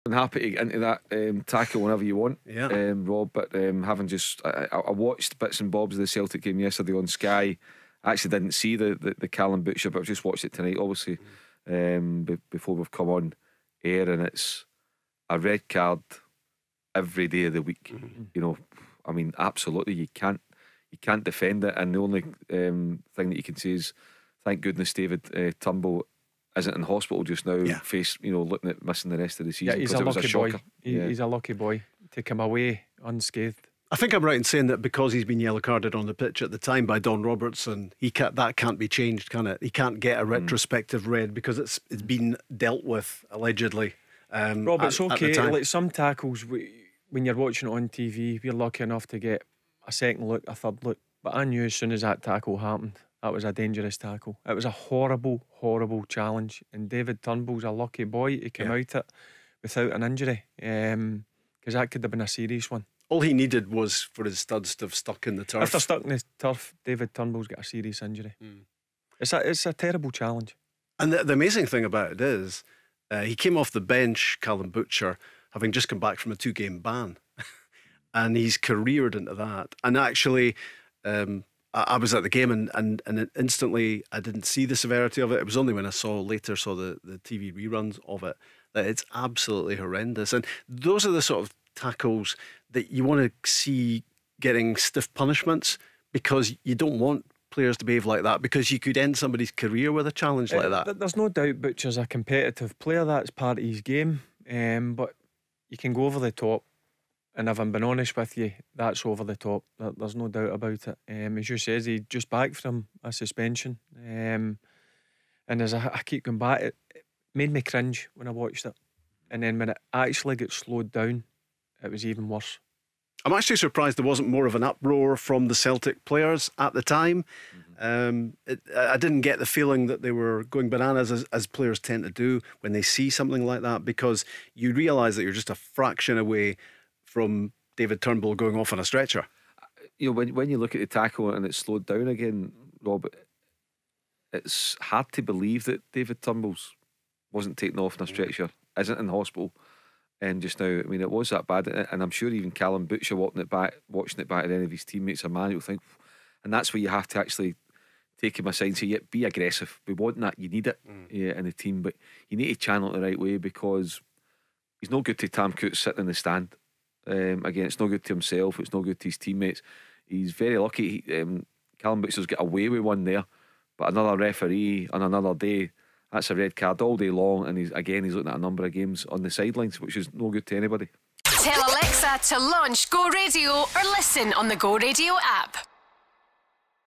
I'm happy to get into that tackle whenever you want, Yeah. Rob. But having just, I watched bits and bobs of the Celtic game yesterday on Sky. I actually didn't see the Callum Butcher, but I've just watched it tonight, obviously, before we've come on air, and it's a red card every day of the week. You know, I mean, absolutely, you can't defend it, and the only thing that you can say is, thank goodness David Turnbull isn't in hospital just now. Yeah. Looking at missing the rest of the season. Yeah, he's a lucky boy. Yeah. He's a lucky boy to come away unscathed. I think I'm right in saying that because he's been yellow carded on the pitch at the time by Don Robertson, that can't be changed, can it? He can't get a retrospective red because it's been dealt with allegedly. Rob, it's okay. Like some tackles, when you're watching it on TV, we're lucky enough to get a second look, a third look. But I knew as soon as that tackle happened, that was a dangerous tackle. It was a horrible, horrible challenge. And David Turnbull's a lucky boy. He came out it without an injury, because that could have been a serious one. All he needed was for his studs to have stuck in the turf. If they're stuck in the turf, David Turnbull's got a serious injury. It's a terrible challenge. And the amazing thing about it is, he came off the bench, Callum Butcher, having just come back from a 2-game ban. And he's careered into that. And actually, I was at the game and instantly I didn't see the severity of it. It was only when I saw the TV reruns of it that it's absolutely horrendous. And those are the sort of tackles that you want to see getting stiff punishments, because you don't want players to behave like that, because you could end somebody's career with a challenge like that. There's no doubt Butcher's a competitive player. That's part of his game. But you can go over the top. And if I'm being honest with you, that's over the top. There's no doubt about it. As you says, he just back from a suspension. And as I keep going back, it made me cringe when I watched it. And then when it actually got slowed down, it was even worse. I'm actually surprised there wasn't more of an uproar from the Celtic players at the time. I didn't get the feeling that they were going bananas as players tend to do when they see something like that, because you realise that you're just a fraction away from David Turnbull going off on a stretcher. You know, when you look at the tackle and it's slowed down again, Rob, it's hard to believe that David Turnbull's wasn't taken off on a stretcher, isn't in hospital. And just now, I mean, it was that bad, and I'm sure even Callum Butcher watching it back at any of his teammates or man, you'll think, and that's where you have to actually take him aside and say, yeah, be aggressive. We want that. You need it in the team, but you need to channel it the right way, because he's no good to Tam Coates sitting in the stand. Again, it's no good to himself, it's no good to his teammates. He's very lucky. Callum Butcher's got away with one there, but another referee on another day, that's a red card all day long, and he's looking at a number of games on the sidelines, which is no good to anybody. Tell Alexa to launch Go Radio or listen on the Go Radio app.